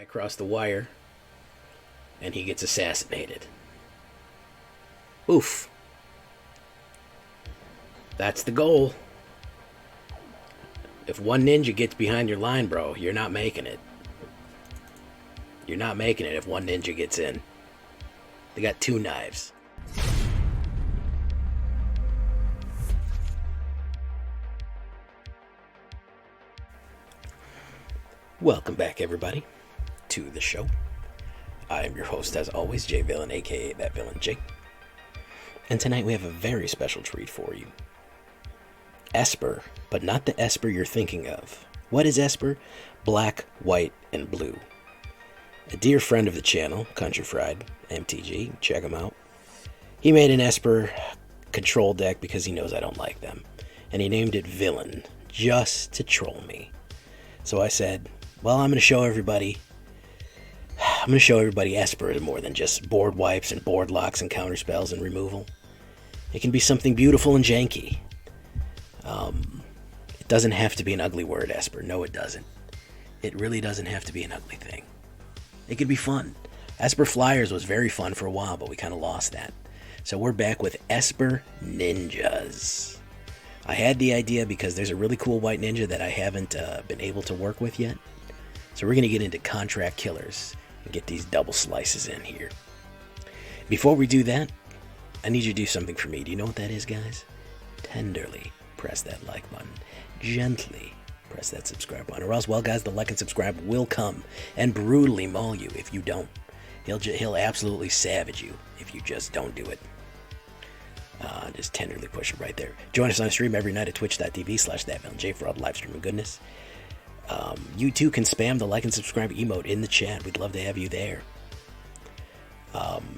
across the wire, and he gets assassinated. Oof. That's the goal. If one ninja gets behind your line, bro, you're not making it. You're not making it if one ninja gets in. They got two knives. Welcome back, everybody, to the show. I am your host, as always, Jay Villain, aka That Villain Jake. And tonight we have a very special treat for you. Esper, but not the Esper you're thinking of. What is Esper? Black, white, and blue. A dear friend of the channel, Country Fried, MTG, check him out. He made an Esper control deck because he knows I don't like them. And he named it Villain, just to troll me. So I said, well, I'm going to show everybody Esper is more than just board wipes and board locks and counter spells and removal. It can be something beautiful and janky. It doesn't have to be an ugly word, Esper. No, it doesn't. It really doesn't have to be an ugly thing. It could be fun. Esper Flyers was very fun for a while, but we kind of lost that. So we're back with Esper Ninjas. I had the idea because there's a really cool white ninja that I haven't been able to work with yet. So we're going to get into contract killers and get these double slices in here. Before we do that, I need you to do something for me. Do you know what that is, guys? Tenderly press that like button. Gently press that subscribe button. Or else, well, guys, the like and subscribe will come and brutally maul you if you don't. He'll absolutely savage you if you just don't do it. Just tenderly push it right there. Join us on stream every night at twitch.tv/thatvillainj for all the live streaming goodness. You too can spam the like and subscribe emote in the chat. We'd love to have you there.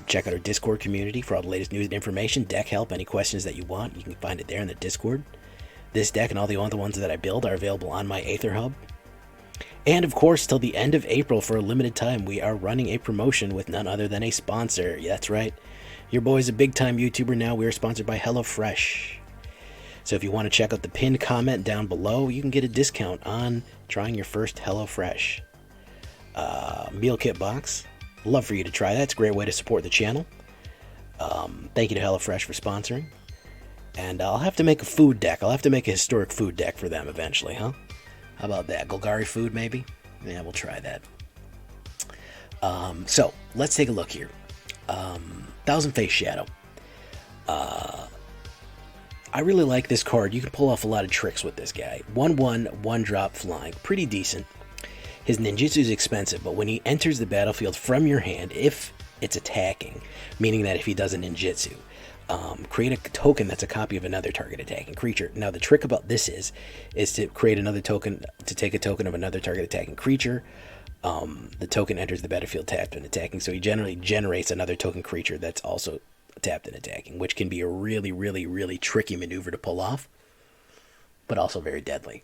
Check out our Discord community for all the latest news and information, deck help, any questions that you want. You can find it there in the Discord. This deck and all the other ones that I build are available on my AetherHub. And of course, till the end of April, for a limited time, we are running a promotion with none other than a sponsor. Yeah, that's right. Your boy's a big-time YouTuber now. We are sponsored by HelloFresh. So if you want to check out the pinned comment down below, you can get a discount on trying your first HelloFresh meal kit box. Love for you to try that. It's a great way to support the channel. Thank you to HelloFresh for sponsoring. And I'll have to make a food deck. I'll have to make a historic food deck for them eventually, huh? How about that? Golgari food, maybe? Yeah, we'll try that. So, let's take a look here. Thousand Face Shadow. I really like this card. You can pull off a lot of tricks with this guy. 1/1, 1-drop flying. Pretty decent. His ninjutsu is expensive, but when he enters the battlefield from your hand, if it's attacking, meaning that if he does a ninjutsu, create a token that's a copy of another target attacking creature. Now, the trick about this is to create another token, to take a token of another target attacking creature. The token enters the battlefield tapped and attacking, so he generally generates another token creature that's also tapped and attacking, which can be a really, really, really tricky maneuver to pull off, but also very deadly.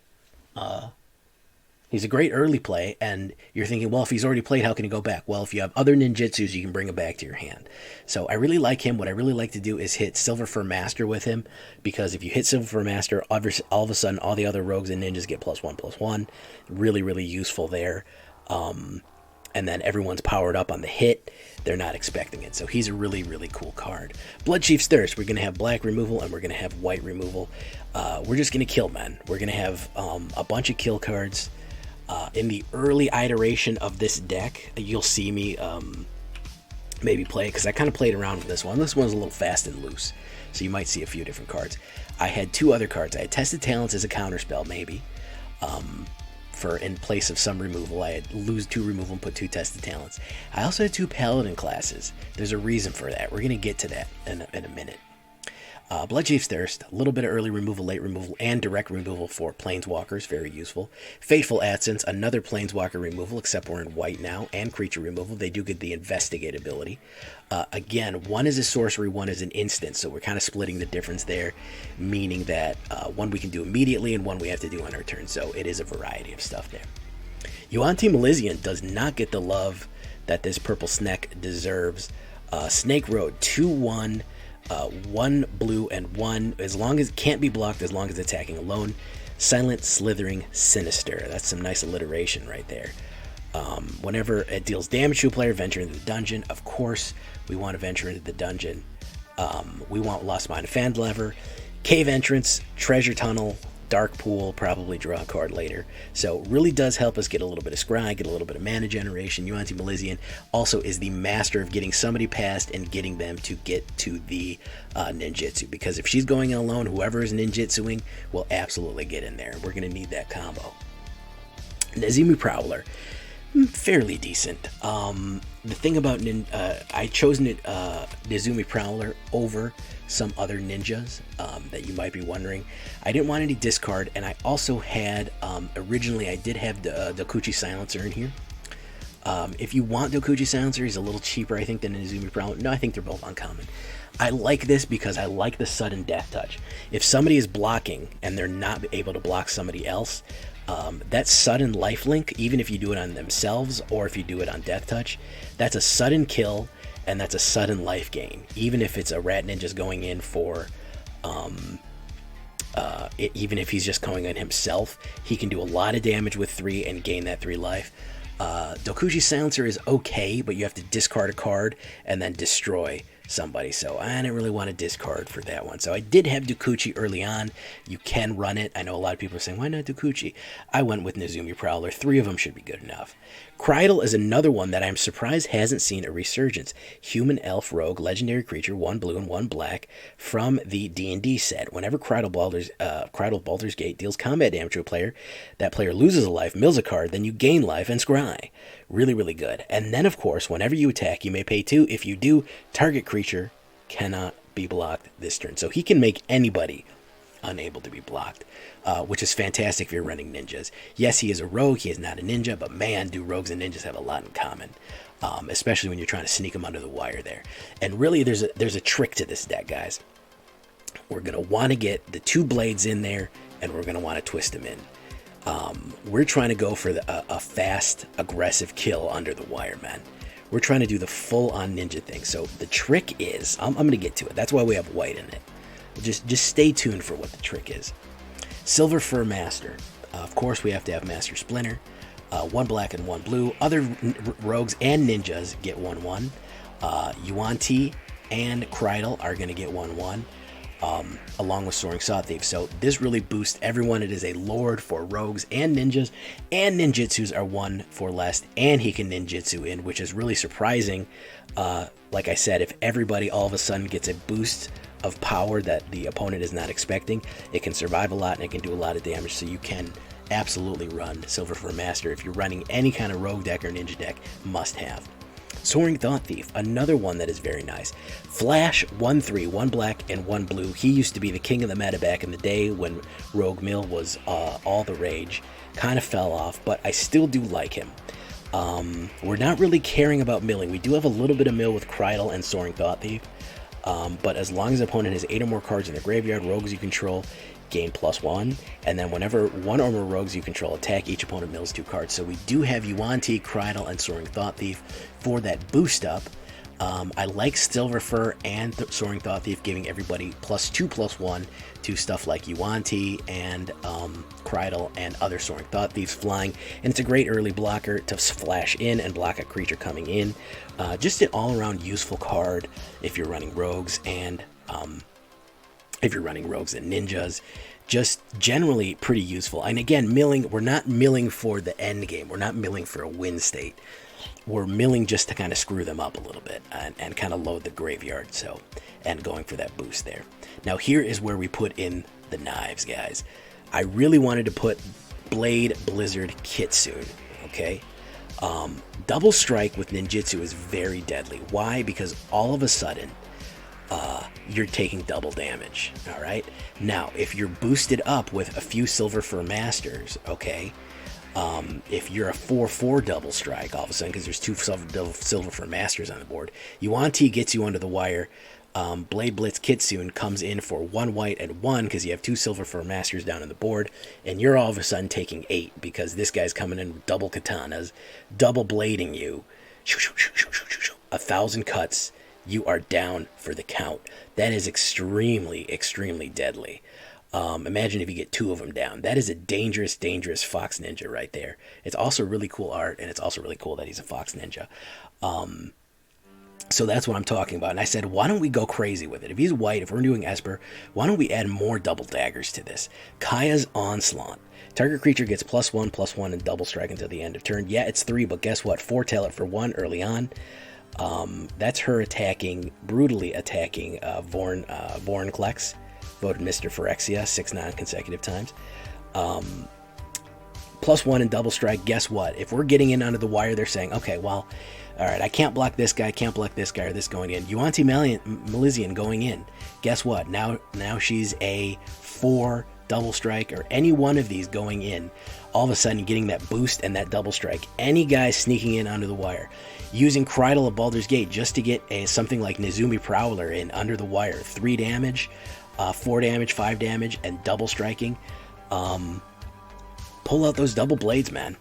He's a great early play, and you're thinking, well, if he's already played, how can he go back? Well, if you have other ninjutsus, you can bring him back to your hand. So I really like him. What I really like to do is hit Silver Fur Master with him, because if you hit Silver Fur Master, all of a sudden, all the other rogues and ninjas get +1/+1. Really, really useful there. And then everyone's powered up on the hit. They're not expecting it. So he's a really, really cool card. Bloodchief's Thirst. We're going to have black removal and we're going to have white removal. We're just going to kill men. We're going to have a bunch of kill cards. In the early iteration of this deck, you'll see me maybe play it, because I kind of played around with this one. This one's a little fast and loose, so you might see a few different cards. I had two other cards. I had Tested Talents as a counterspell, maybe. For in place of some removal, I had lose 2 removal and put 2 Tested Talents. I also had 2 Paladin classes. There's a reason for that. We're going to get to that in a minute. Bloodchief's Thirst, a little bit of early removal, late removal, and direct removal for Planeswalkers, very useful. Fateful Absence, another Planeswalker removal, except we're in white now, and creature removal. They do get the Investigate ability. Again, one is a sorcery, one is an instant, so we're kind of splitting the difference there, meaning that one we can do immediately and one we have to do on our turn, so it is a variety of stuff there. Yuan-Ti Malison does not get the love that this purple snake deserves. Snake Road, 2/1, 1 blue and 1, as long as it can't be blocked, as long as attacking alone. Silent, Slithering, Sinister. That's some nice alliteration right there. Whenever it deals damage to a player, venture into the dungeon. Of course, we want to venture into the dungeon. We want Lost Mine of Phandelver, Cave Entrance, Treasure Tunnel, Dark Pool, probably draw a card later. So really does help us get a little bit of scry, get a little bit of mana generation. Yuan-Ti Malison also is the master of getting somebody past and getting them to get to the ninjutsu. Because if she's going in alone, whoever is ninjutsuing will absolutely get in there. We're going to need that combo. Nezumi Prowler, fairly decent. The thing about I chose Nezumi Prowler over some other ninjas that you might be wondering. I didn't want any discard, and I also had originally I did have the Dokuchi Silencer in here. If you want Dokuchi Silencer, he's a little cheaper, I think, than Nezumi Prowler. No, I think they're both uncommon. I like this because I like the sudden death touch. If somebody is blocking and they're not able to block somebody else, that sudden lifelink, even if you do it on themselves or if you do it on death touch, that's a sudden kill and that's a sudden life gain. Even if it's a rat ninja's going in for, even if he's just going in himself, he can do a lot of damage with 3 and gain that 3 life. Dokuchi Silencer is okay, but you have to discard a card and then destroy somebody, so I didn't really want to discard for that one. So I did have Dokuchi early on. You can run it. I know a lot of people are saying, why not Dokuchi? I went with Nezumi Prowler. 3 of them should be good enough. Krydle is another one that I'm surprised hasn't seen a resurgence. Human elf rogue legendary creature, 1 blue and 1 black from the D&D set. Whenever Krydle Baldur's Gate deals combat damage to a player, that player loses a life, mills a card, then you gain life and scry. Really, really good. And then, of course, whenever you attack, you may pay 2. If you do, target creature cannot be blocked this turn. So he can make anybody unable to be blocked, which is fantastic if you're running ninjas. Yes, he is a rogue. He is not a ninja, but man, do rogues and ninjas have a lot in common, especially when you're trying to sneak them under the wire there. And really, there's a trick to this deck, guys. We're going to want to get the 2 blades in there, and we're going to want to twist them in. We're trying to go for a fast, aggressive kill under the wire, man. We're trying to do the full-on ninja thing. So the trick is, I'm going to get to it. That's why we have white in it. Just stay tuned for what the trick is. Silver Fur Master. Of course, we have to have Master Splinter. 1 black and 1 blue. Other rogues and ninjas get 1/1. Yuan-Ti and Krydle are going to get 1/1. Along with Soaring Thought-Thief. So this really boosts everyone. It is a lord for rogues and ninjas, and ninjutsus are 1 for less, and he can ninjutsu in, which is really surprising. Like I said, if everybody all of a sudden gets a boost of power that the opponent is not expecting, it can survive a lot and it can do a lot of damage. So you can absolutely run Silver Fur Master if you're running any kind of rogue deck or ninja deck. Must have. Soaring Thought-Thief, another one that is very nice. Flash, 1/3, 1 black and 1 blue. He used to be the king of the meta back in the day when Rogue Mill was all the rage. Kind of fell off, but I still do like him. We're not really caring about milling. We do have a little bit of mill with Krydle and Soaring Thought-Thief, but as long as the opponent has 8 or more cards in their graveyard, rogues you control gain +1, and then whenever 1 or more rogues you control attack, each opponent mills 2 cards. So we do have Yuan-Ti, Krydle, and Soaring Thought-Thief for that boost up. I like Silver Fur and Soaring Thought-Thief giving everybody +2/+1 to stuff like Yuan-Ti and Krydle and other Soaring Thought-Thieves flying, and it's a great early blocker to flash in and block a creature coming in. Just an all-around useful card if you're running rogues and ninjas. Just generally pretty useful. And again, milling, we're not milling for the end game. We're not milling for a win state. We're milling just to kind of screw them up a little bit and kind of load the graveyard. So, and going for that boost there. Now here is where we put in the knives, guys. I really wanted to put Blade-Blizzard Kitsune, okay? Double strike with ninjutsu is very deadly. Why? Because all of a sudden, you're taking double damage, all right? Now, if you're boosted up with a few Silver Fur Masters, okay, if you're a 4/4 double strike all of a sudden, because there's 2 Silver Fur Masters on the board, Yuan-Ti gets you under the wire. Blade-Blizzard Kitsune comes in for 1 white and 1 because you have 2 Silver Fur Masters down on the board, and you're all of a sudden taking 8 because this guy's coming in with double katanas, double blading you, 1,000 cuts. You are down for the count. That is extremely, extremely deadly. Imagine if you get 2 of them down. That is a dangerous, dangerous fox ninja right there. It's also really cool art, and it's also really cool that he's a fox ninja. So that's what I'm talking about. And I said, why don't we go crazy with it? If he's white, if we're doing Esper, why don't we add more double daggers to this? Kaya's Onslaught. Target creature gets +1/+1 and double strike until the end of turn. Yeah, it's 3, but guess what? Foretell it for 1 early on. That's her attacking, brutally attacking Vorinclex. Voted Mr. Phyrexia 6 non-consecutive times. +1 and double strike. Guess what? If we're getting in under the wire, they're saying, okay, well, all right, I can't block this guy, can't block this guy, or this going in. Yuan-Ti Malison going in. Guess what? Now she's a 4 double strike, or any one of these going in. All of a sudden, getting that boost and that double strike. Any guy sneaking in under the wire. Using Krydle of Baldur's Gate just to get something like Nezumi Prowler in under the wire. 3 damage, 4 damage, 5 damage, and double striking. Pull out those double blades, man.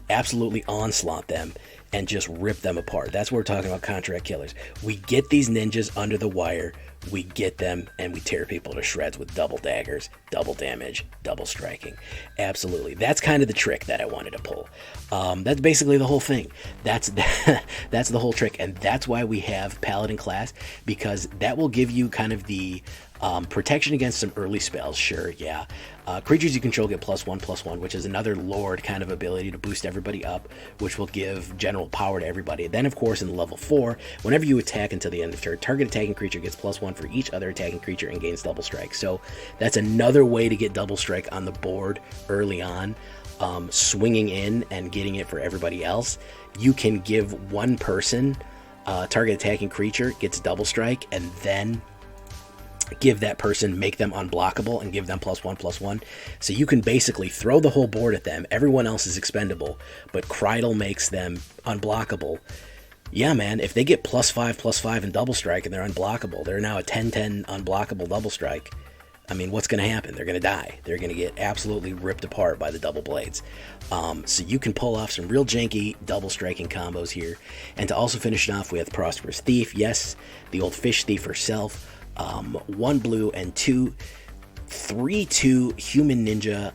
Absolutely onslaught them and just rip them apart. That's what we're talking about, contract killers. We get these ninjas under the wire, we get them, and we tear people to shreds with double daggers, double damage, double striking. Absolutely. That's kind of the trick that I wanted to pull. That's basically the whole thing. That's the whole trick, and that's why we have Paladin class, because that will give you kind of the protection against some early spells. Sure, yeah. Creatures you control get +1/+1, which is another Lord kind of ability to boost everybody up, which will give general power to everybody. Then, of course, in level 4, whenever you attack until the end of turn, target attacking creature gets +1 for each other attacking creature and gains double strike. So that's another way to get double strike on the board early on, swinging in and getting it for everybody else. You can give one person, target attacking creature gets double strike, and then give that person, make them unblockable, and give them +1/+1. So you can basically throw the whole board at them. Everyone else is expendable, but Krydle makes them unblockable. Yeah, man, if they get +5/+5 and double strike and they're unblockable, they're now a 10/10 unblockable double strike. I mean, what's going to happen? They're going to die. They're going to get absolutely ripped apart by the double blades. So you can pull off some real janky double striking combos here. And to also finish it off, we have the Prosperous Thief. Yes, the old fish thief herself. 1 blue and 3/2 human ninja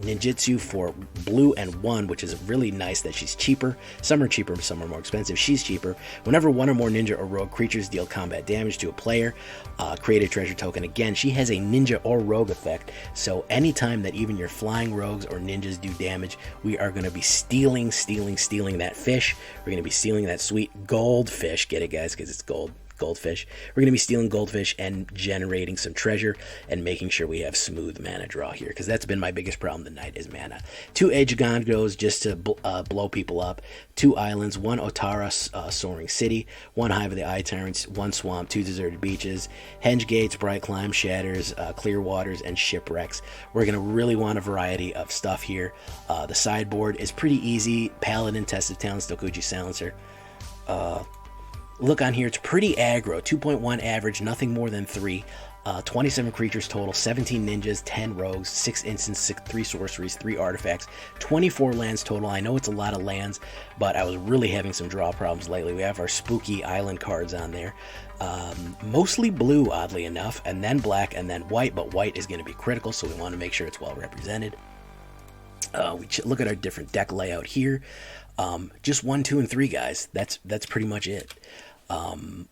ninjutsu for blue and 1, which is really nice that she's cheaper. Some are cheaper, some are more expensive. She's cheaper. Whenever 1 or more ninja or rogue creatures deal combat damage to a player, create a treasure token. Again, she has a ninja or rogue effect, so anytime that even your flying rogues or ninjas do damage, we are going to be stealing that fish. We're going to be stealing that sweet goldfish. Get it, guys, because it's goldfish. We're going to be stealing goldfish and generating some treasure and making sure we have smooth mana draw here, because that's been my biggest problem tonight is mana. 2 Eiganjos just to blow people up, 2 islands, 1 Otara Soaring City, 1 Hive of the Eye Tyrants, 1 Swamp, 2 Deserted Beaches, Hengegates, Brightclimb, Shatters, Clearwaters, and Shipwrecks. We're going to really want a variety of stuff here. The sideboard is pretty easy. Paladin, Test of Talents, Dokuji Silencer. Look on here, it's pretty aggro, 2.1 average, nothing more than 3, 27 creatures total, 17 ninjas, 10 rogues, 6 instants, 3 sorceries, 3 artifacts, 24 lands total. I know it's a lot of lands, but I was really having some draw problems lately. We have our spooky island cards on there, mostly blue, oddly enough, and then black, and then white, but white is going to be critical, so we want to make sure it's well represented. We look at our different deck layout here. Just 1, 2, and 3, guys. That's pretty much it.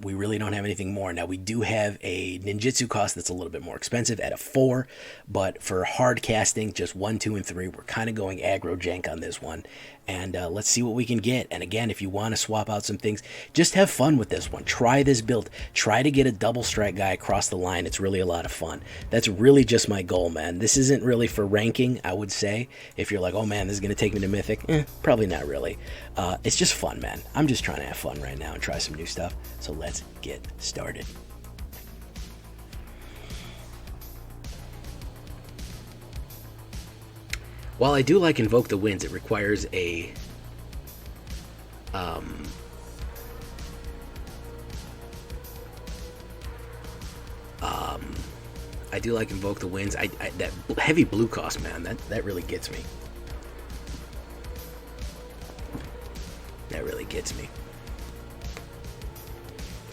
We really don't have anything more. Now, we do have a ninjutsu cost that's a little bit more expensive at a 4, but for hard casting, just 1, 2, and 3, we're kind of going aggro jank on this one. And let's see what we can get. And again, if you want to swap out some things, just have fun with this one. Try this build. Try to get a double strike guy across the line. It's really a lot of fun. That's really just my goal, man. This isn't really for ranking, I would say. If you're like, oh man, this is going to take me to Mythic, probably not really. It's just fun, man. I'm just trying to have fun right now and try some new stuff. So let's get started. While I do like Invoke the Winds, it requires a I do like Invoke the Winds. That heavy blue cost, man, that really gets me. That really gets me.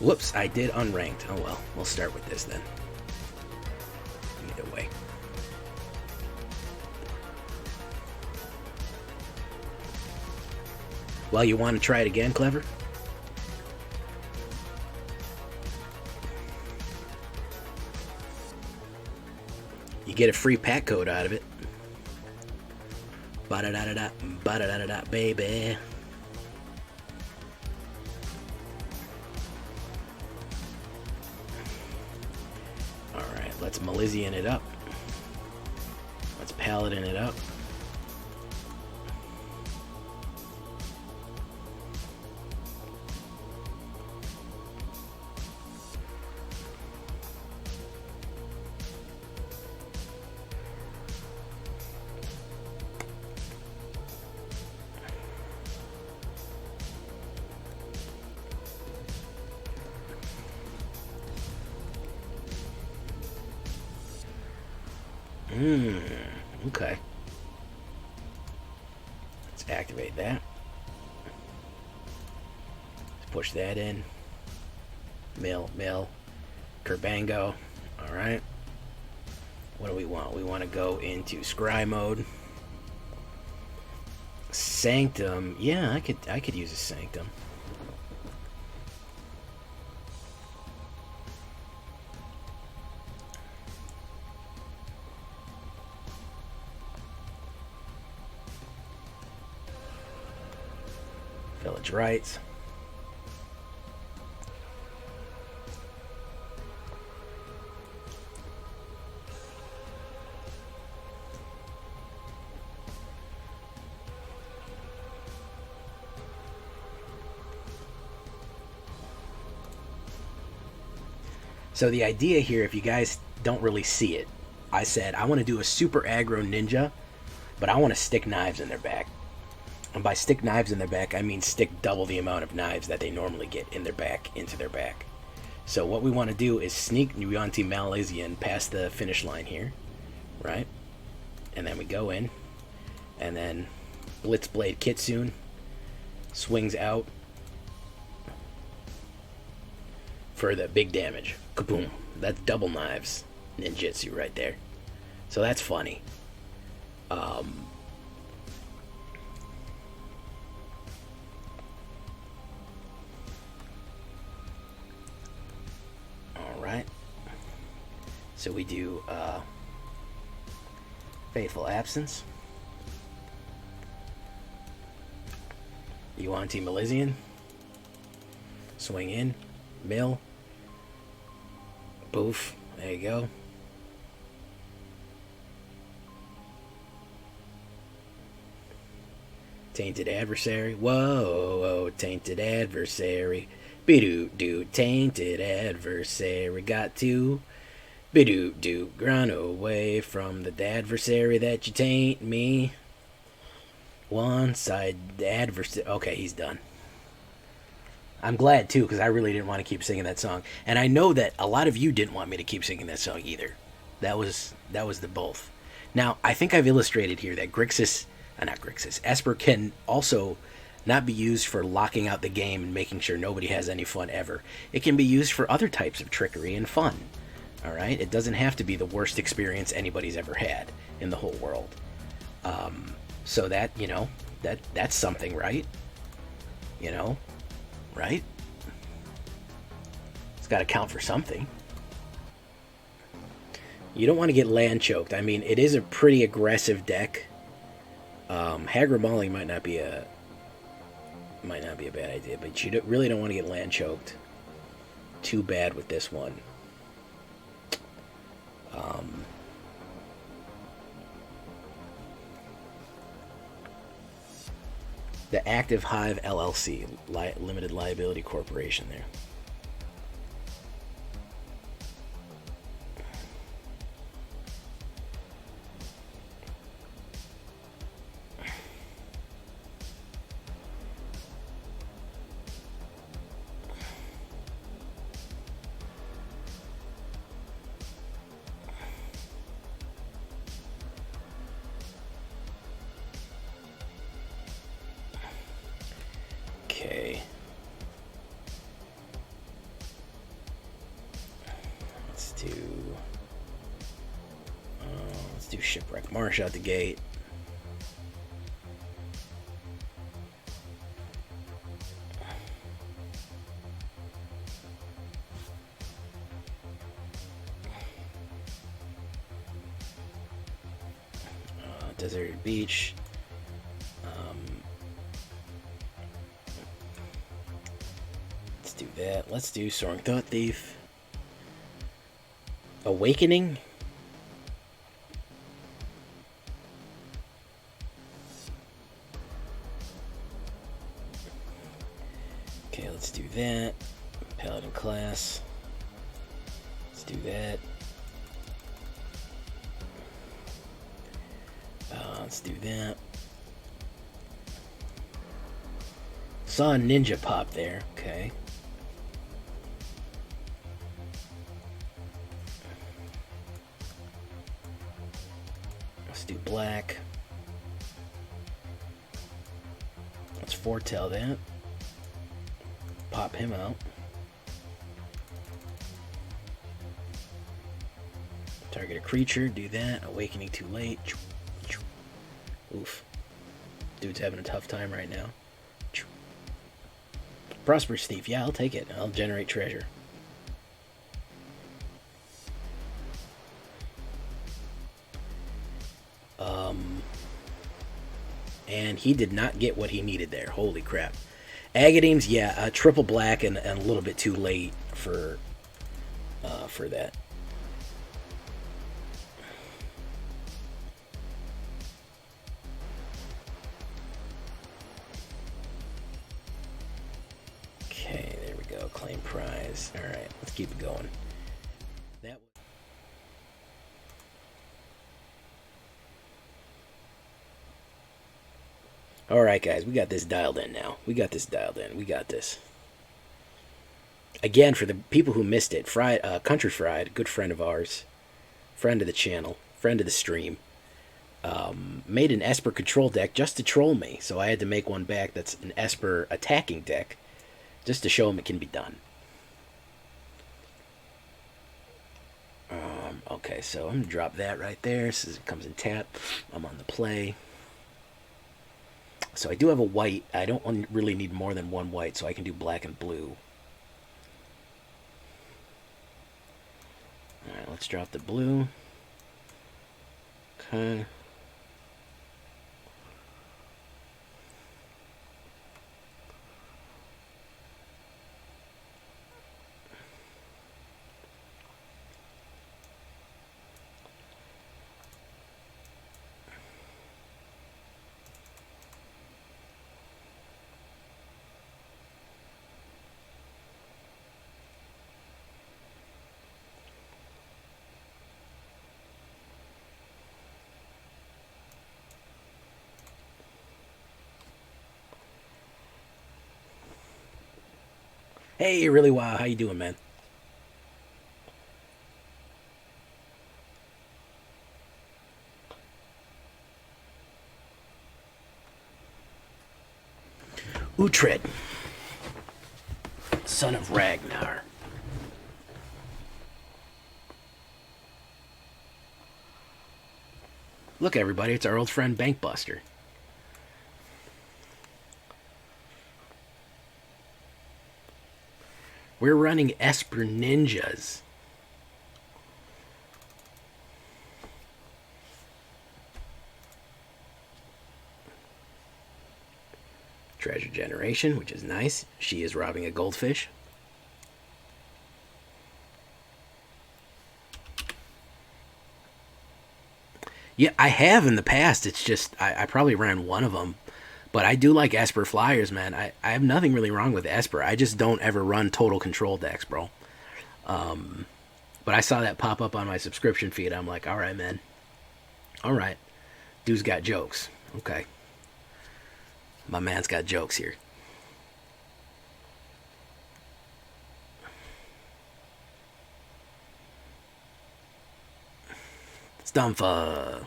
Whoops, I did unranked. Oh well, we'll start with this then. Either way. Well, you want to try it again, Clever? You get a free pack code out of it. Ba-da-da-da-da, ba-da-da-da-da, baby. Alright, let's Malison it up. Let's Paladin it up. Okay. Let's activate that. Let's push that in. Mill. Kerbango. Alright. What do we want? We want to go into Scry mode. Sanctum. Yeah, I could use a Sanctum. Village Rights. So the idea here, if you guys don't really see it, I said I want to do a super aggro ninja, but I want to stick knives in their back. And by stick knives in their back, I mean stick double the amount of knives that they normally get in their back into their back. So what we want to do is sneak Yuan-Ti Malison past the finish line here, right? And then we go in, and then Blade-Blizzard Kitsune swings out for the big damage. Kaboom. That's double knives ninjutsu right there. So that's funny. Alright. So we do Fateful Absence. Yuan-Ti Malison. Swing in. Mill. Boof. There you go. Tainted Adversary. Whoa, Tainted Adversary. Be-doo-doo, Tainted Adversary. Got to be-doo-doo, run away from the adversary that you taint me. One side adversary. Okay, he's done. I'm glad, too, because I really didn't want to keep singing that song. And I know that a lot of you didn't want me to keep singing that song either. That was the both. Now, I think I've illustrated here that Esper can also not be used for locking out the game and making sure nobody has any fun ever. It can be used for other types of trickery and fun. Alright? It doesn't have to be the worst experience anybody's ever had in the whole world. So that, that's something, right? Right? It's got to count for something. You don't want to get land choked. I mean, it is a pretty aggressive deck. Hagra Mauling might not be a bad idea, but you really don't want to get land choked too bad with this one. The Active Hive LLC, Limited Liability Corporation there. Okay. Let's do Shipwreck Marsh out the gate. Deserted Beach. Let's do that. Let's do Soaring Thought-Thief. Awakening. Okay, let's do that. Paladin class. Let's do that. Let's do that. Saw a ninja pop there. Okay. Let's do black. Let's foretell that. Pop him out. Target a creature, do that. Awakening too late. Oof. Dude's having a tough time right now. Prosperous Thief, yeah, I'll take it. I'll generate treasure. And he did not get what he needed there. Holy crap. Agadimes, yeah, triple black and a little bit too late for that. Okay, there we go. Claim prize. All right, let's keep it going. That. All right, guys, we got this dialed in now. We got this. Again, for the people who missed it, Country Fried, good friend of ours, friend of the channel, friend of the stream, made an Esper control deck just to troll me. So I had to make one back that's an Esper attacking deck, just to show him it can be done. Okay, so I'm going to drop that right there. So it comes in tap. I'm on the play. So I do have a white. I don't really need more than one white, so I can do black and blue. Alright, let's drop the blue. Okay. Hey, really wow, how you doing, man? Uhtred, son of Ragnar. Look, everybody, it's our old friend Bankbuster. We're running Esper Ninjas. Treasure generation, which is nice. She is robbing a goldfish. Yeah, I have in the past. It's just, I probably ran one of them. But I do like Esper Flyers, man. I have nothing really wrong with Esper. I just don't ever run total control decks, bro. But I saw that pop up on my subscription feed. I'm like, all right, man. All right. Dude's got jokes. Okay. My man's got jokes here. STUMFA.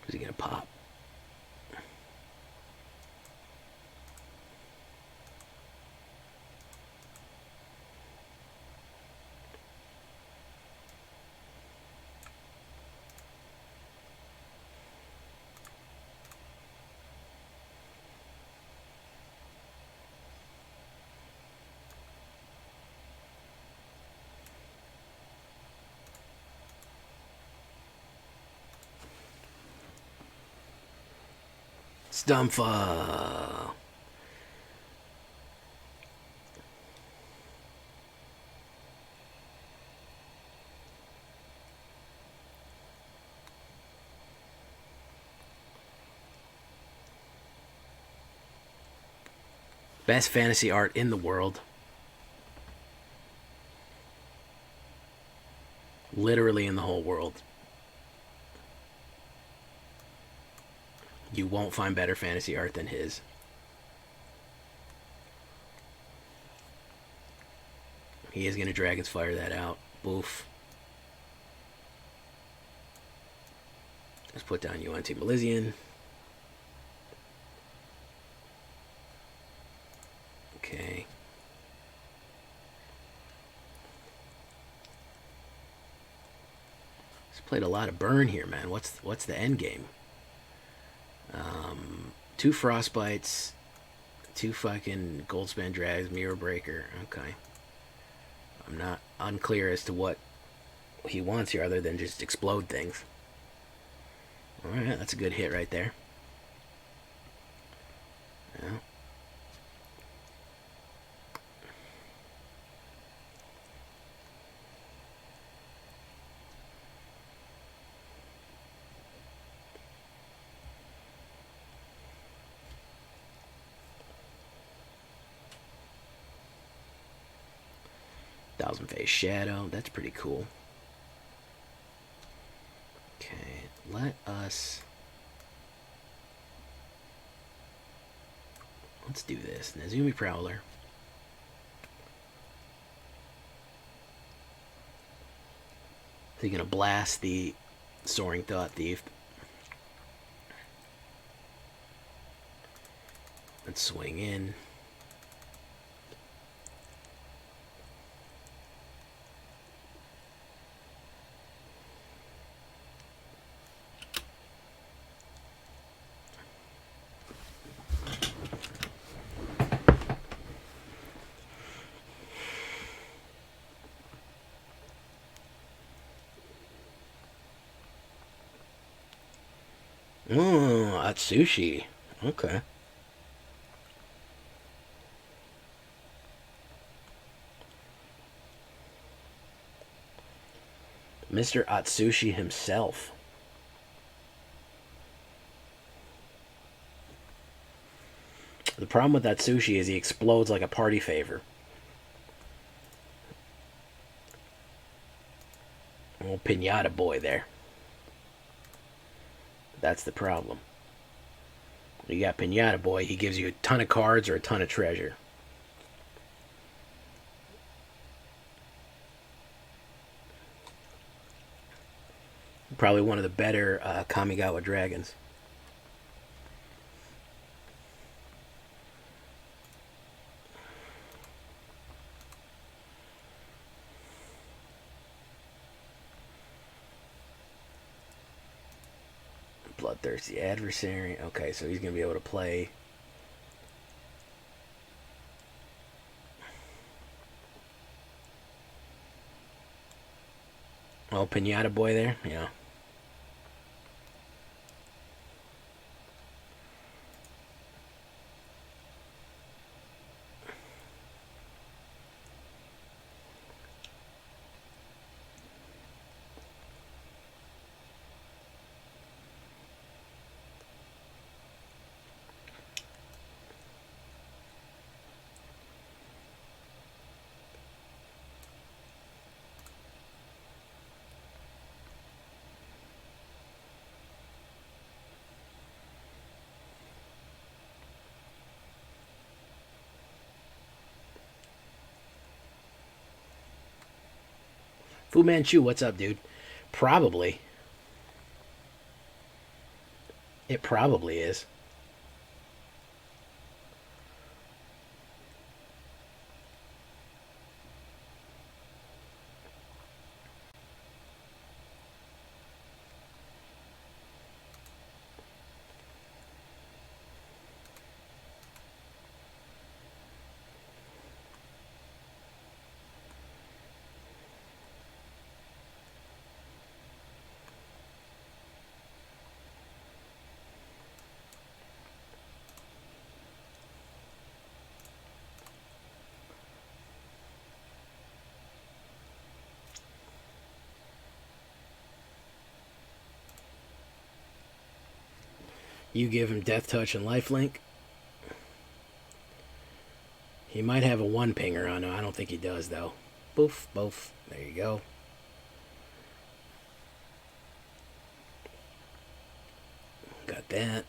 Is he gonna pop? STUMFA. Best fantasy art in the world. Literally in the whole world. You won't find better fantasy art than his. He is going to Dragon's Fire that out. Boof. Let's put down Yuan-Ti Malison. Okay. He's played a lot of burn here, man. What's the end game? 2 Frostbites, 2 fucking Goldspan Drags, Mirror Breaker. Okay. I'm not unclear as to what he wants here other than just explode things. Alright, that's a good hit right there. Yeah. Thousand Face Shadow, that's pretty cool. Okay, let's do this. Nezumi Prowler. So you're gonna blast the Soaring Thought-Thief. Let's swing in. Atsushi. Okay. Mr. Atsushi himself. The problem with Atsushi is he explodes like a party favor. Old Pinata boy there. That's the problem. You got Pinata Boy, he gives you a ton of cards or a ton of treasure. Probably one of the better Kamigawa dragons. Bloodthirsty Adversary. Okay, so he's going to be able to play. Oh, Pinata Boy there? Yeah. Fu Manchu, what's up, dude? Probably. It probably is. You give him Death Touch and Lifelink. He might have a 1-pinger on him. I don't think he does, though. Boof, boof. There you go. Got that.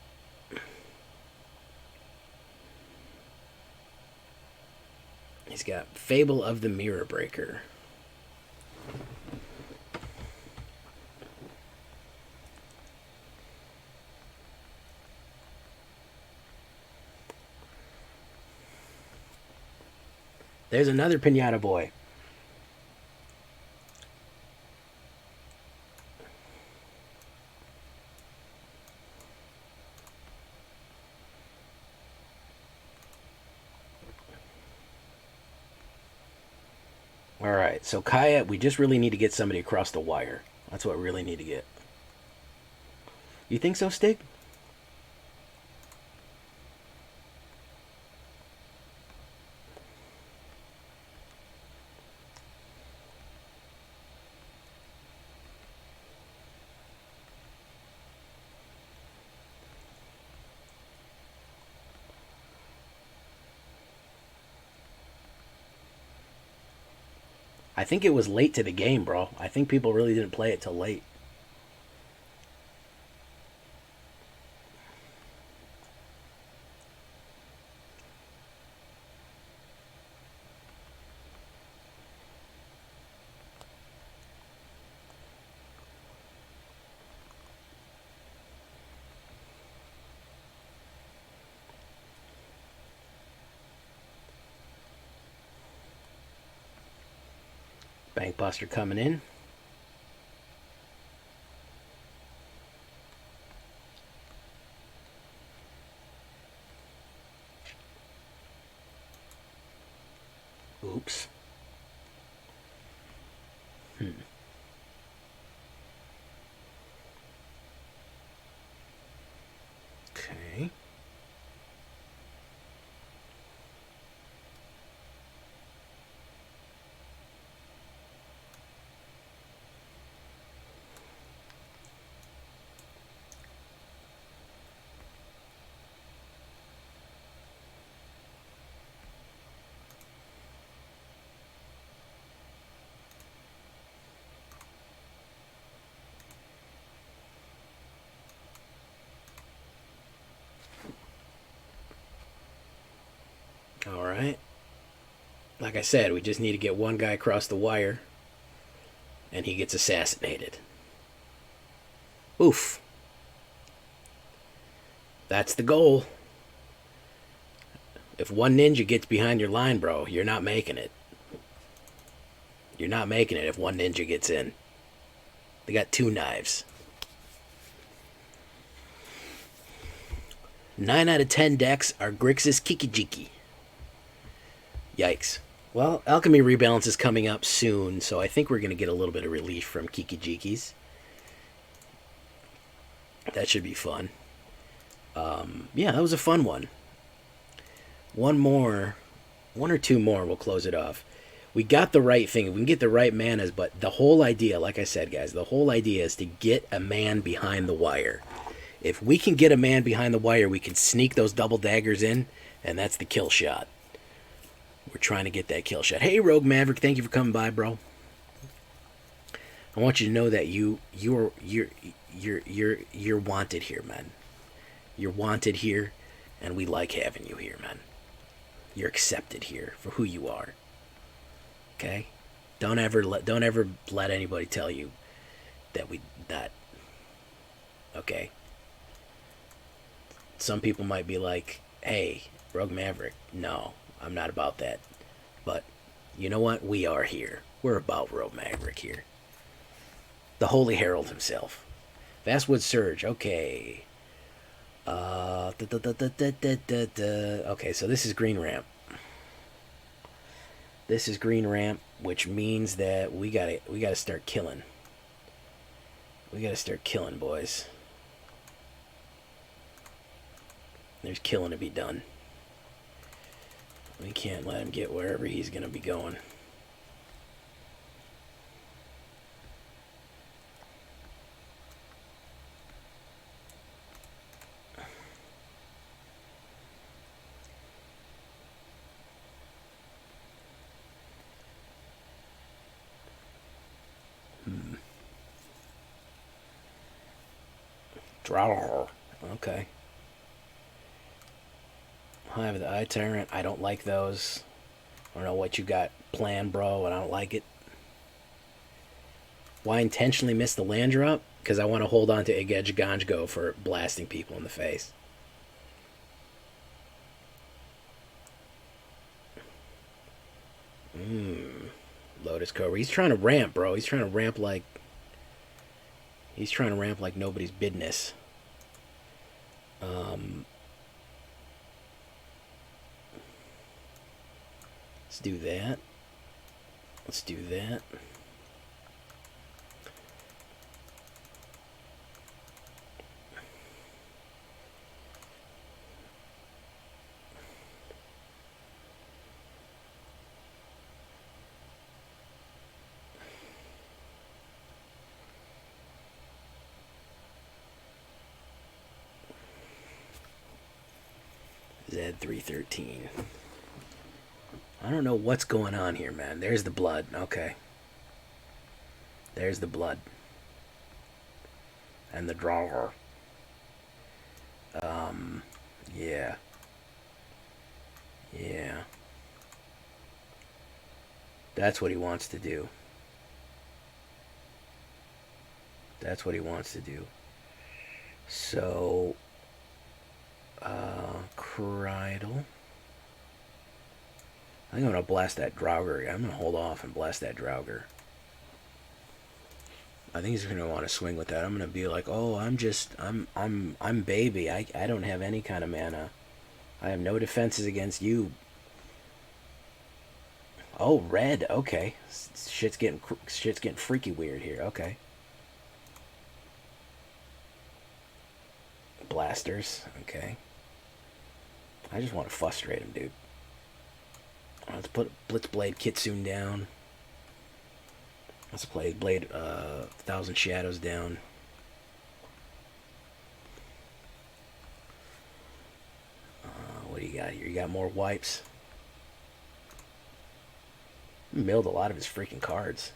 He's got Fable of the Mirror Breaker. There's another Pinata Boy. Alright, so Kaya, we just really need to get somebody across the wire. That's what we really need to get. You think so, Stig? I think it was late to the game, bro. I think people really didn't play it till late. Bankbuster coming in. Oops. Okay. All right. Like I said, we just need to get one guy across the wire, and he gets assassinated. Oof. That's the goal. If one ninja gets behind your line, bro, you're not making it. You're not making it if one ninja gets in. They got 2 knives. 9 out of 10 decks are Grixis Kikijiki. Yikes. Well, Alchemy Rebalance is coming up soon, so I think we're going to get a little bit of relief from Kikijikis. That should be fun. Yeah, that was a fun one. One or two more, we'll close it off. We got the right thing. We can get the right manas, but the whole idea, like I said, guys, the whole idea is to get a man behind the wire. If we can get a man behind the wire, we can sneak those double daggers in, and that's the kill shot. We're trying to get that kill shot. Hey, Rogue Maverick, thank you for coming by, bro. I want you to know that you're wanted here, man. You're wanted here, and we like having you here, man. You're accepted here for who you are. Okay? Don't ever let anybody tell you that. Okay? Some people might be like, "Hey, Rogue Maverick, no, I'm not about that." But you know what? We are here. We're about Rogue Maverick here. The Holy Herald himself. Vastwood Surge. Okay. Okay, so this is Green Ramp. This is Green Ramp, which means that we gotta start killing. We gotta start killing, boys. There's killing to be done. We can't let him get wherever he's gonna be going. Draw. Okay. Hive of the Eye Tyrant. I don't like those. I don't know what you got planned, bro, and I don't like it. Why intentionally miss the land drop? Because I want to hold on to Eiganjo for blasting people in the face. Lotus Cobra. He's trying to ramp, bro. He's trying to ramp like... He's trying to ramp like nobody's business. Let's do that. Let's do that. Z313. I don't know what's going on here, man. There's the blood. Okay. There's the blood. And the drawer. Yeah. Yeah. That's what he wants to do. That's what he wants to do. So... Krydle. I think I'm gonna blast that Draugr. I'm gonna hold off and blast that Draugr. I think he's gonna want to swing with that. I'm gonna be like, oh, I'm baby. I don't have any kind of mana. I have no defenses against you. Oh, red. Okay, shit's getting freaky weird here. Okay. Blasters. Okay. I just want to frustrate him, dude. Let's put Blitzblade Kitsune down. Let's play Blade 1,000 Shadows down. What do you got here? You got more wipes. He milled a lot of his freaking cards.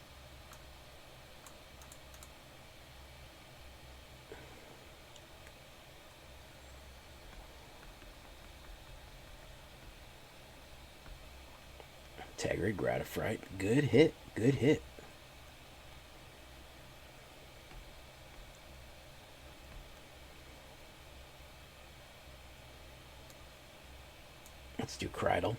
Integrity, Gratifright. Good hit. Good hit. Let's do Krydle.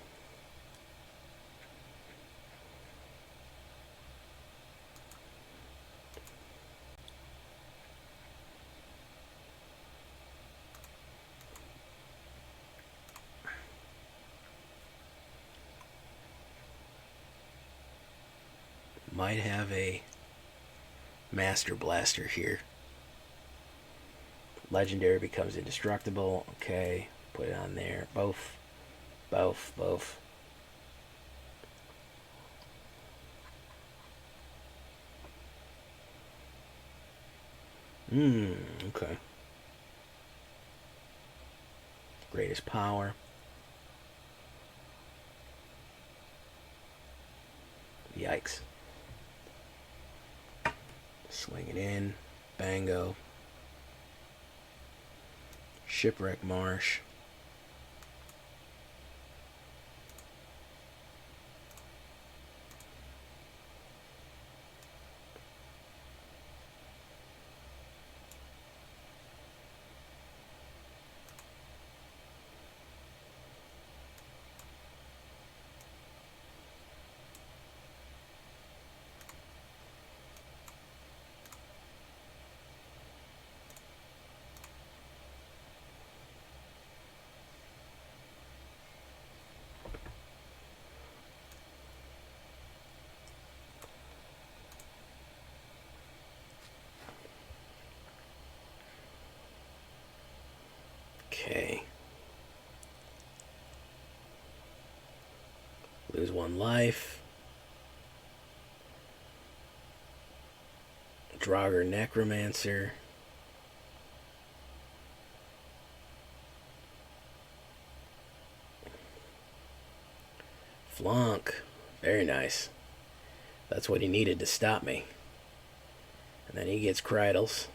Might have a Master Blaster here. Legendary becomes indestructible. Okay, put it on there. Both. Okay. Greatest power. Yikes. Swing it in. Bango. Shipwreck Marsh. Okay. Lose one life. Draugr Necromancer. Flunk. Very nice. That's what he needed to stop me. And then he gets Krydles.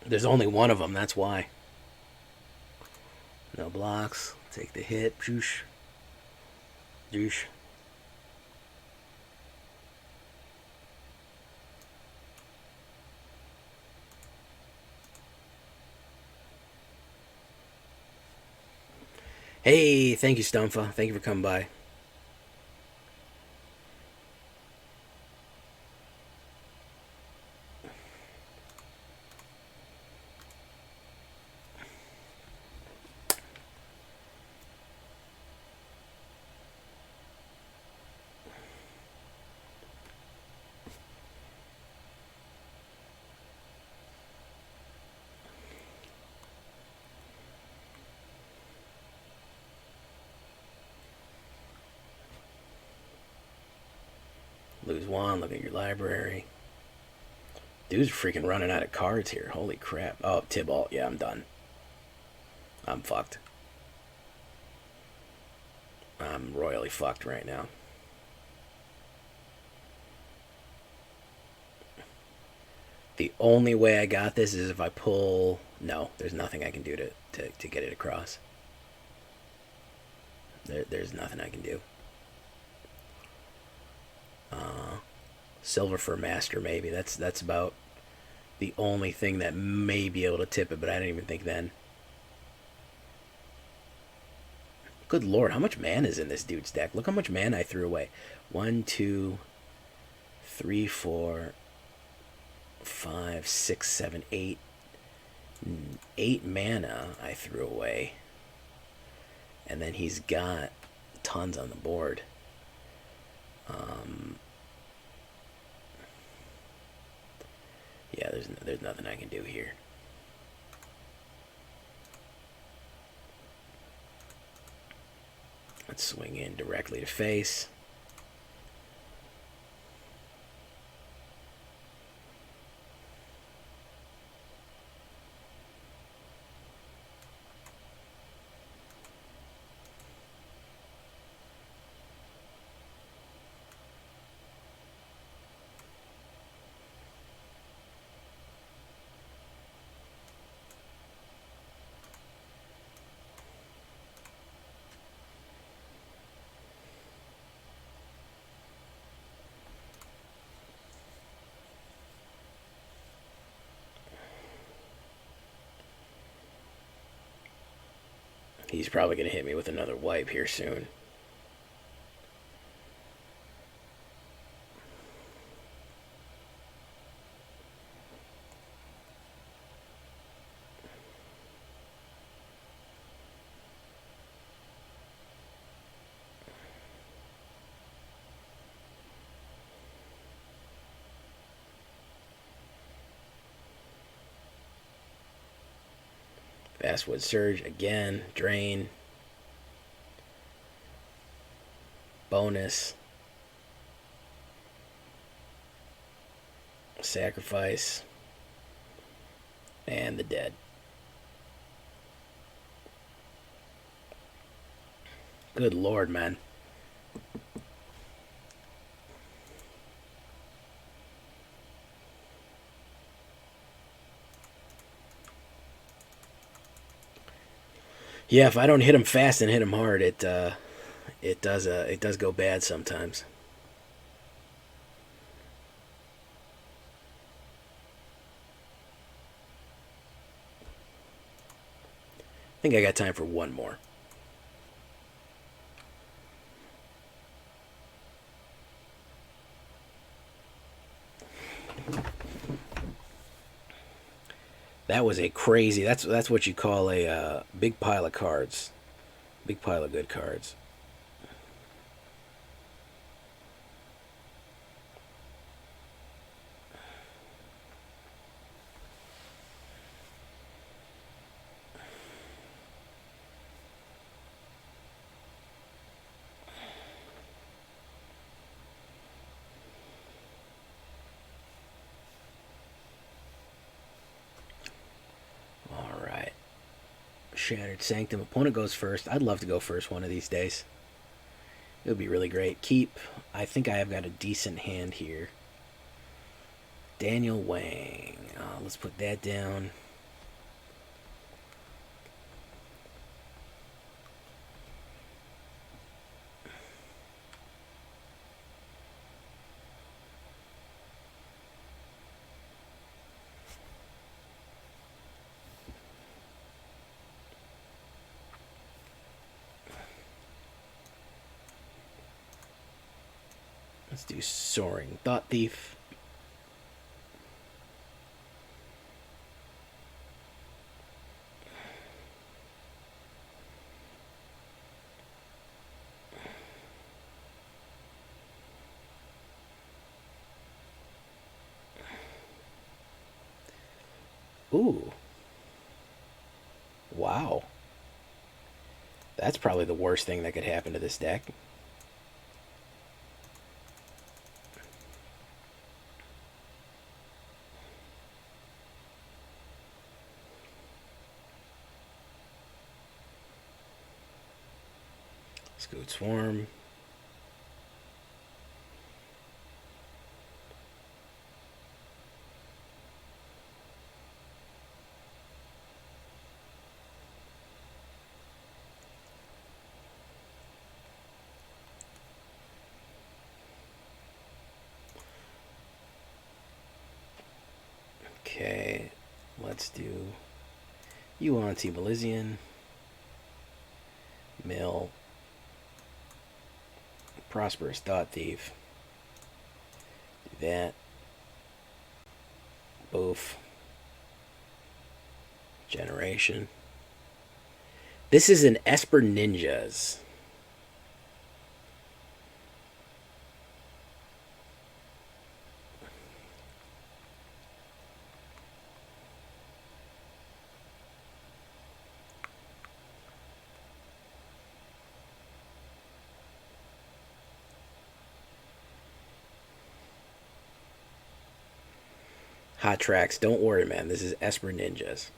There's only one of them, that's why. No blocks. Take the hit. Joosh. Joosh. Hey, thank you, STUMFA. Thank you for coming by. Lose one, look at your library. Dude's freaking running out of cards here. Holy crap. Oh, Tybalt. Yeah, I'm done. I'm fucked. I'm royally fucked right now. The only way I got this is if I pull... No, there's nothing I can do to get it across. There's nothing I can do. Silver for Master, maybe. That's about the only thing that may be able to tip it, but I didn't even think then. Good lord, how much mana is in this dude's deck? Look how much mana I threw away. 1, 2, 3, 4, 5, 6, 7, 8. 8 mana I threw away. And then he's got tons on the board. Yeah, there's nothing I can do here. Let's swing in directly to face. He's probably going to hit me with another wipe here soon. Basswood Surge again. Drain. Bonus. Sacrifice. And the dead. Good lord, man. Yeah, if I don't hit him fast and hit him hard, it does go bad sometimes. I think I got time for one more. That was a crazy... That's what you call a big pile of cards. Big pile of good cards. Shattered Sanctum. Opponent goes first. I'd love to go first one of these days. It would be really great. Keep. I think I have got a decent hand here. Daniel Wang. Let's put that down. Let's do Soaring Thought-Thief. Ooh. Wow. That's probably the worst thing that could happen to this deck. Scoot Swarm. Okay, let's do Yuan-Ti Malison, Mill, Prosperous Thief. Do that. Boof. Generation. This is an Esper Ninjas. Hot tracks. Don't worry, man. This is Esper Ninjas.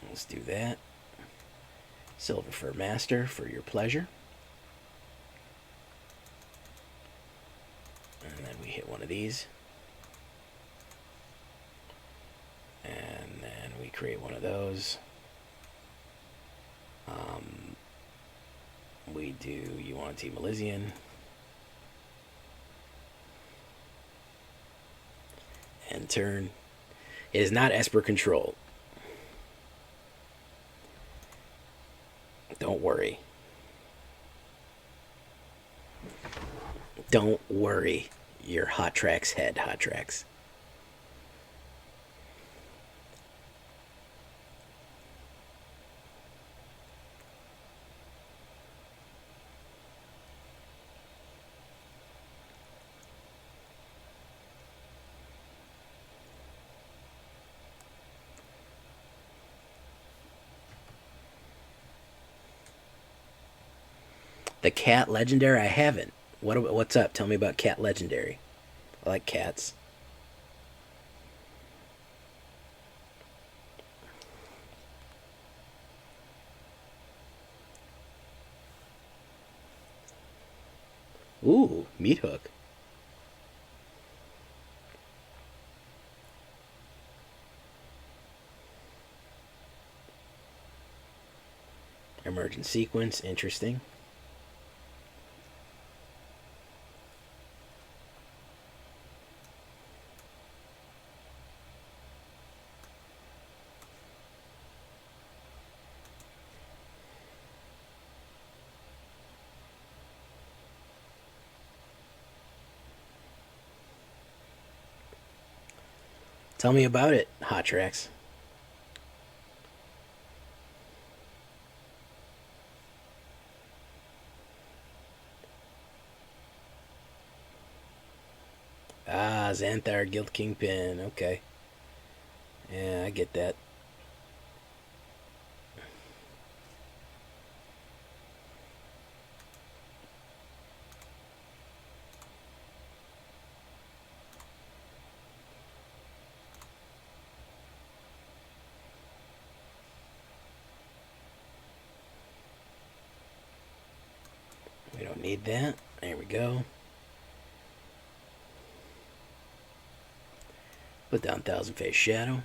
Let's do that. Silver Fur Master for your pleasure. And then we hit one of these. And then we create one of those. We do Yuan-Ti Malison. And turn. It is not Esper controlled. Don't worry. Don't worry. Your Hot Tracks head, Hot Tracks. The cat legendary? I haven't. What's up? Tell me about cat legendary. I like cats. Ooh, meat hook. Emergent sequence, interesting. Tell me about it, Hot Tracks. Ah, Xanthar Guild Kingpin. Okay. Yeah, I get that. We don't need that. There we go. Put down Thousand Face Shadow.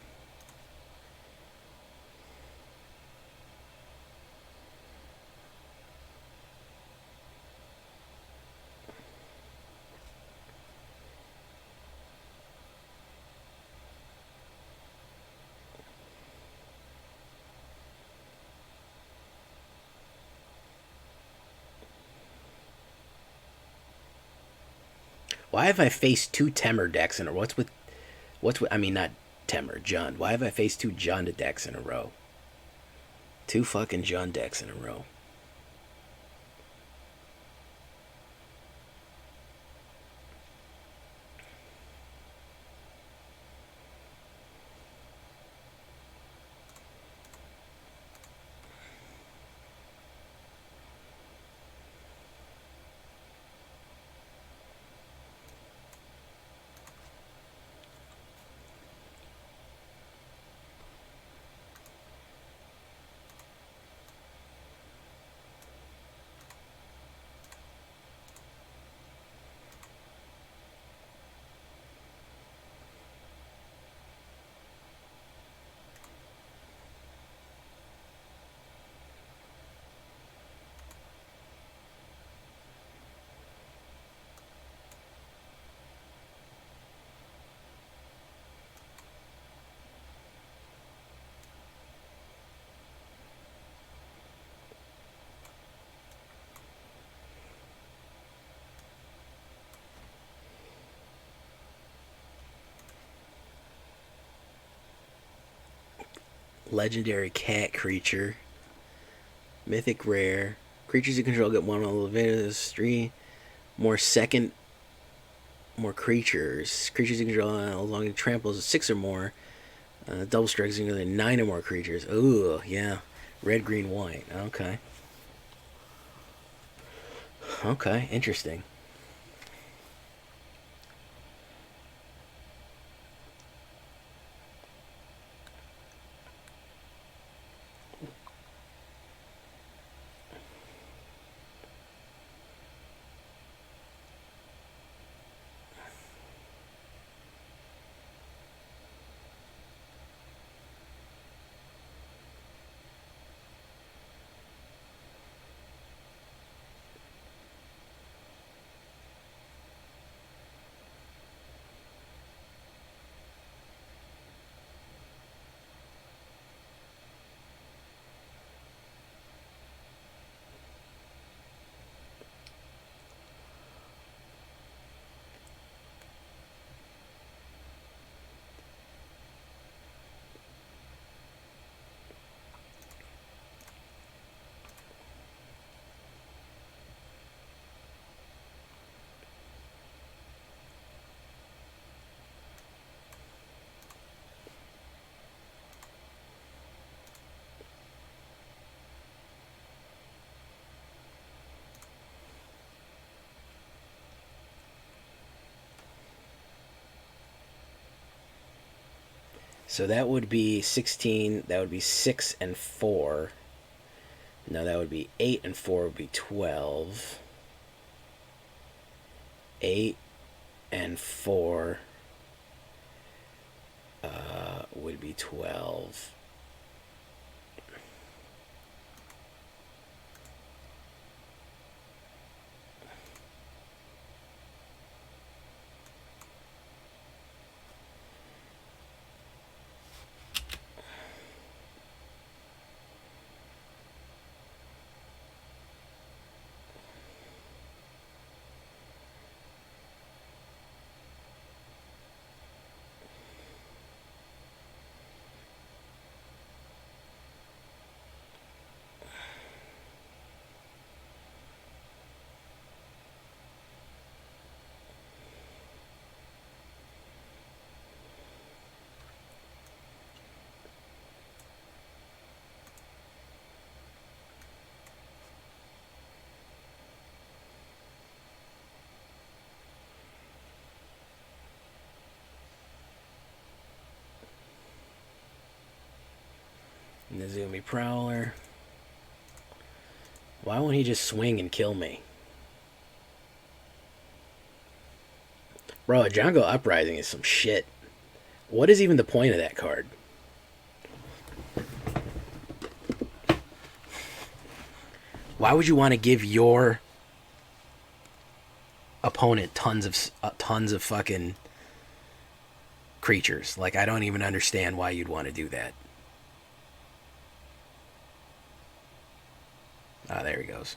Why have I faced 2 Temur decks in a row? I mean, not Temur, Jund. Why have I faced 2 Jund decks in a row? 2 fucking Jund decks in a row. Legendary cat creature. Mythic rare. Creatures you control get 1 elevators, 3 more second. More creatures. Creatures you control along the tramples 6 or more. Double strikes you can 9 or more creatures. Ooh, yeah. Red, green, white. Okay. Okay, interesting. So that would be 16. That would be 6 and 4. No, that would be 8 and 4 would be 12. 8 and 4 would be 12. Nezumi Prowler. Why won't he just swing and kill me? Bro, a Django Uprising is some shit. What is even the point of that card? Why would you want to give your opponent tons of fucking creatures? Like, I don't even understand why you'd want to do that. Ah, there he goes.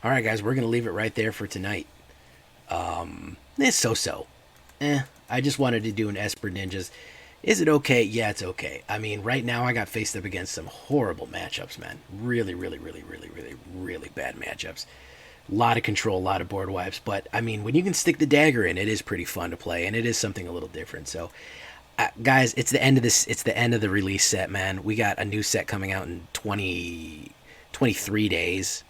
All right, guys, we're going to leave it right there for tonight. It's so-so. I just wanted to do an Esper Ninjas. Is it okay? Yeah, it's okay. I mean, right now I got faced up against some horrible matchups, man. Really, really, really, really, really, really bad matchups. A lot of control, a lot of board wipes. But, I mean, when you can stick the dagger in, it is pretty fun to play, and it is something a little different. So, guys, it's the end of this. It's the end of the release set, man. We got a new set coming out in 23 days.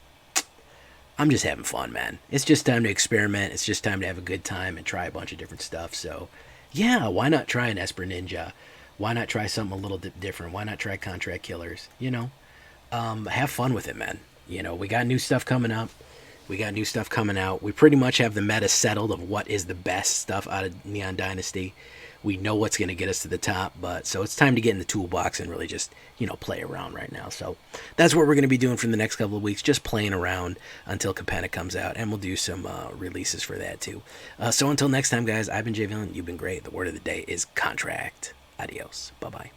I'm just having fun, man. It's just time to experiment. It's just time to have a good time and try a bunch of different stuff. So, yeah, why not try an Esper Ninja? Why not try something a little different? Why not try Contract Killers? Have fun with it, man. We got new stuff coming up. We got new stuff coming out. We pretty much have the meta settled of what is the best stuff out of Neon Dynasty. We know what's going to get us to the top, so it's time to get in the toolbox and really just, play around right now. So that's what we're going to be doing for the next couple of weeks, just playing around until Capenna comes out, and we'll do some releases for that too. So until next time, guys, I've been Jay Villain. You've been great. The word of the day is contract. Adios. Bye-bye.